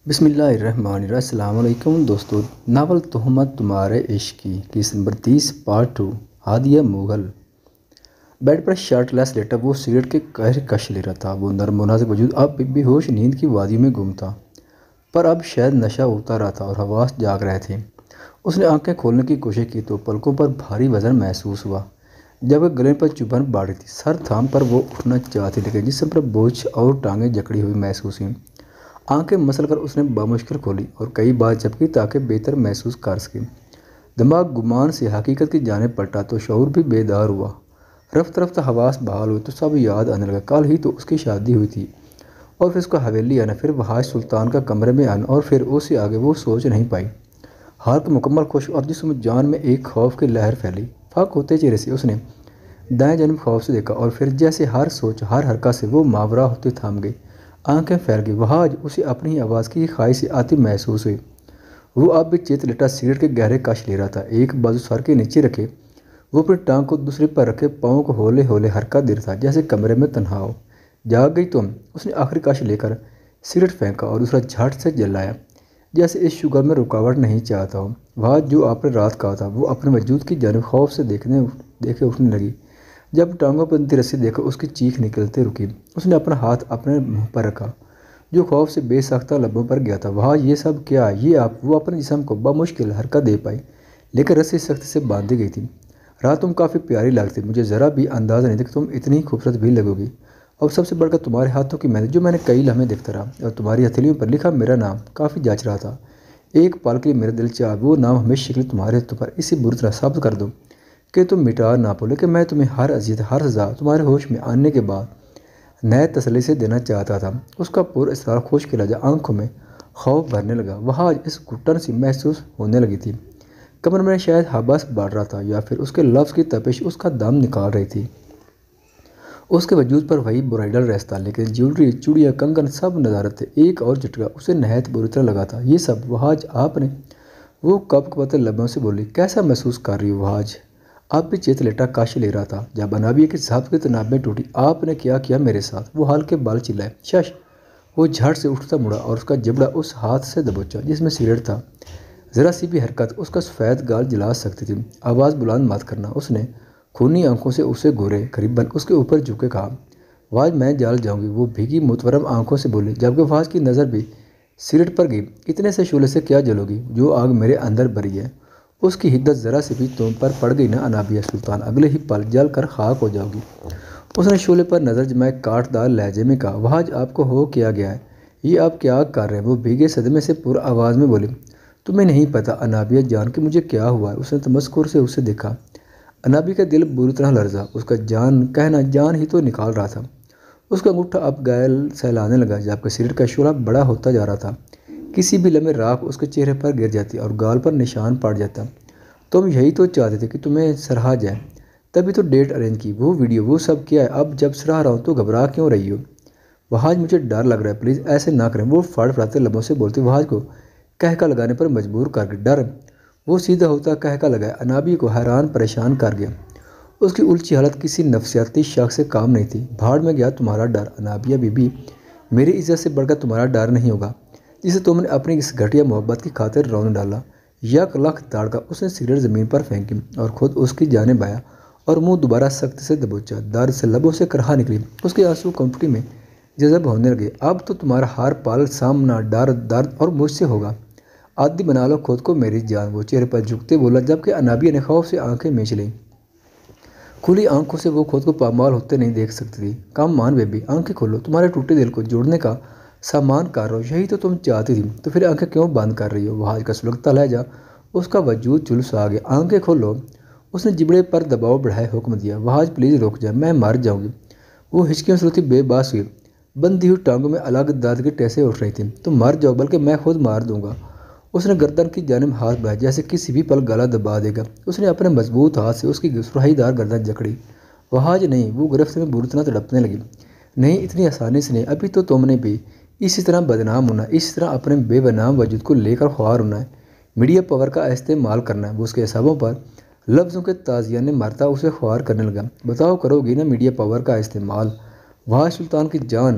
بسم اللہ الرحمن الرحیم۔ السلام علیکم دوستو، ناول تہمت تمہارے عشق کی number 30 part 2 Hadia Mughal. Bed پر شارٹ لیس لیٹا وہ سگریٹ کے گہرے کش لے رہا تھا۔ وہ نرم و نازک وجود اب بے ہوش نیند کی وادیوں میں گم تھا، پر اب شاید نشہ اتار رہا تھا اور حواس جاگ رہے تھے۔ اس نے آنکھیں کھولنے کی کوشش کی تو پلکوں پر بھاری وزن محسوس ہوا، جبکہ گلے پر چبھن بڑھ رہی تھی۔ سر تھام پر وہ اٹھنا چاہتی لیکن جسم پر بوجھ اور ٹانگیں جکڑی ہوئی محسوس ہوئیں۔ آنکھیں مسل کر اس نے بامشکل کھولی اور کئی بار جھپکی تاکہ بہتر محسوس کر سکے۔ دماغ گمان سے حقیقت کی جانب پلٹا تو شعور بھی بیدار ہوا۔ رفتہ رفتہ حواس بحال ہوئے تو سب یاد آنے لگا۔ کل ہی تو اس کی شادی ہوئی تھی، اور پھر اس کا حویلی آنا، پھر وحاش سلطان کا کمرے میں آنا، اور پھر اس سے آگے وہ سوچ نہیں پائی۔ حالت مکمل خوش اور جسم جان میں ایک خوف کی لہر پھیلی۔ فاق ہوتے چہرے سے اس نے دائیں جانب خوف سے دیکھا، اور پھر جیسے ہر سوچ، ہر حرکت سے وہ ماورا ہوتے تھام گئی۔ آنکھیں پھیل گئی۔ وہاج اسے اپنی آواز کی خواہش سے آتی محسوس ہوئی۔ وہ اب بھی چیت لیٹا سگریٹ کے گہرے کش لے رہا تھا۔ ایک بازو سر کے نیچے رکھے وہ اپنی ٹانگ کو دوسرے پر رکھے پاؤں کو ہولے ہولے حرکت دے رہا تھا، جیسے کمرے میں تنہا ہو۔ جاگ گئی تم؟ اس نے آخری کش لے کر سگریٹ پھینکا اور دوسرا جھٹ سے جلایا، جیسے اس شوگر میں رکاوٹ نہیں چاہتا ہو۔ وہاج جو آپ نے رات کہا تھا، وہ اپنے وجود کی جانب خوف سے دیکھے اٹھنے لگی۔ جب ٹانگوں پر بندھی رسی دیکھ کر اس کی چیخ نکلتے رکی، اس نے اپنا ہاتھ اپنے منہ پر رکھا جو خوف سے بے ساختہ لبوں پر گیا تھا۔ وہاں یہ سب کیا؟ یہ آپ؟ وہ اپنے جسم کو بمشکل حرکت دے پائی، لیکن رسی سختی سے باندھی گئی تھی۔ رات تم کافی پیاری لگتی، مجھے ذرا بھی اندازہ نہیں تھا کہ تم اتنی خوبصورت بھی لگو گی، اور سب سے بڑھ کر تمہارے ہاتھوں کی مہندی جو میں نے کئی لمحے دیکھتا رہا، اور تمہاری ہتھیلیوں پر لکھا میرا نام کافی جاچ رہا تھا۔ ایک پل کے لیے میرا دل چاہا وہ نام ہمیشہ کے لیے تمہارے ہاتھوں پر اسی بری طرح ثابت کر دوں کہ تم مٹا نہ پاؤ، لیکن میں تمہیں ہر اذیت، ہر سزا تمہارے ہوش میں آنے کے بعد نئے تسلی سے دینا چاہتا تھا۔ اس کا پر اسرار خشک لہجہ آنکھوں میں خوف بھرنے لگا۔ وہاں اس گھٹن سی محسوس ہونے لگی تھی، کمر میں شاید حبس بڑھ رہا تھا، یا پھر اس کے لفظ کی تپش اس کا دم نکال رہی تھی۔ اس کے وجود پر وہی برائڈل ریس تھا، لیکن جیولری، چوڑیاں، کنگن سب نظارت تھے۔ ایک اور جھٹکا اسے نہایت بری طرح لگا تھا۔ یہ سب وہاج آپ نے؟ وہ کپ کپاتے لبوں سے بولی۔ کیسا محسوس کر رہی ہو وہاج؟ آپ بھی چیت لیٹا کش لے رہا تھا جب انابیہ کی ضبط کی تنابیں ٹوٹی۔ آپ نے کیا کیا میرے ساتھ؟ وہ ہل کے بال چلائے۔ شش! وہ جھٹ سے اٹھتا مڑا اور اس کا جبڑا اس ہاتھ سے دبوچا جس میں سگریٹ تھا۔ ذرا سی بھی حرکت اس کا سفید گال جلا سکتی تھی۔ آواز بلند مت کرنا، اس نے خونی آنکھوں سے اسے گھورے قریباً اس کے اوپر جھک کے کہا۔ وہاج میں جل جاؤں گی، وہ بھیگی متورم آنکھوں سے بولی، جبکہ وہاج کی نظر بھی سگریٹ پر گئی۔ اتنے سے شعلے سے کیا جلو گی جو آگ میرے اندر بھری ہے؟ اس کی حدت ذرا سے بھی تم پر پڑ گئی نا انابیہ سلطان، اگلے ہی پل جل کر خاک ہو جاؤ گی۔ اس نے شعلے پر نظر جمائے کاٹ دار لہجے میں کہا۔ وہاج آپ کو ہو کیا گیا ہے؟ یہ آپ کیا کر رہے ہیں؟ وہ بھیگے صدمے سے پر آواز میں بولی۔ تمہیں نہیں پتہ انابیہ جان کہ مجھے کیا ہوا ہے؟ اس نے تمسخر سے اسے دیکھا۔ انابیہ کا دل بری طرح لرزا۔ اس کا کہنا جان ہی تو نکال رہا تھا۔ اس کا انگوٹھا اب گیل سہلانے لگا، جبکہ سگریٹ کا شعلہ بڑا ہوتا جا رہا تھا۔ کسی بھی لمحے راکھ اس کے چہرے پر گر جاتی اور گال پر نشان پڑ جاتا۔ تم یہی تو چاہتے تھے کہ تمہیں سراہا جائے، تبھی تو ڈیٹ ارینج کی۔ وہ ویڈیو، وہ سب کیا ہے؟ اب جب سراہ رہا ہوں تو گھبرا کیوں رہی ہو؟ وہاج مجھے ڈر لگ رہا ہے، پلیز ایسے نہ کریں۔ وہ فڑفڑاتے لبوں سے بولتی، وہاج کو کہکا لگانے پر مجبور کر کے۔ ڈر؟ وہ سیدھا ہوتا کہکا لگایا، انابیہ کو حیران پریشان کر گیا۔ اس کی الجھی حالت کسی نفسیاتی شک سے کام نہیں تھی۔ بھاڑ میں گیا تمہارا ڈر انابیہ بی بی، میری عزت سے بڑھ کر تمہارا ڈر نہیں ہوگا جسے تم نے اپنی اس گھٹیا محبت کی خاطر رون ڈالا۔ یک لکھ دھڑکا اس نے سگریٹ زمین پر پھینکی اور خود اس کی جانب آیا اور منہ دوبارہ سختی سے دبوچا۔ درد سے لبوں سے کرہا نکلی، اس کے آنسو کنپٹی میں جذب ہونے لگے۔ اب تو تمہارا ہر پل سامنا ڈر، درد اور مجھ سے ہوگا۔ عادی بنا لو خود کو میری جان، وہ چہرے پر جھکتے بولا، جبکہ انابیہ نے خوف سے آنکھیں مینچ لیں۔ کھلی آنکھوں سے وہ خود کو پامال ہوتے نہیں دیکھ سکتی تھی۔ کم مان بیبی، آنکھیں کھولو، تمہارے ٹوٹے دل کو جوڑنے کا سامان کر رہا ہو، یہی تو تم چاہتی تھی، تو پھر آنکھیں کیوں بند کر رہی ہو؟ وہاج کا سلگتا لہجہ، اس کا وجود جھلس آ گیا۔ آنکھیں کھولو، اس نے جبڑے پر دباؤ بڑھائے حکم دیا۔ وہاج پلیز رک جائے، میں مر جاؤں گی۔ وہ ہچکیوں سے روتی بے باس ہوئی، بندھی ہوئی ٹانگوں میں الگ درد کی ٹیسیں اٹھ رہی تھیں۔ تم مر جاؤ، بلکہ میں خود مار دوں گا۔ اس نے گردن کی جانب ہاتھ بڑھایا جیسے کسی بھی پل گلا دبا دے گا۔ اس نے اپنے مضبوط ہاتھ سے اس کی سرخی دار گردن جکڑی۔ وہاج نہیں، وہ گرفت میں بری طرح تڑپنے لگی۔ نہیں، اتنی آسانی سے نہیں، ابھی تو تم نے بھی اسی طرح بدنام ہونا ہے، اسی طرح اپنے بے نام وجود کو لے کر خوار ہونا ہے، میڈیا پاور کا استعمال کرنا ہے۔ وہ اس کے اعصابوں پر لفظوں کے تازیانے مرتا اسے خوار کرنے لگا۔ بتاؤ، کرو گی نا میڈیا پاور کا استعمال؟ وہاج سلطان کی جان،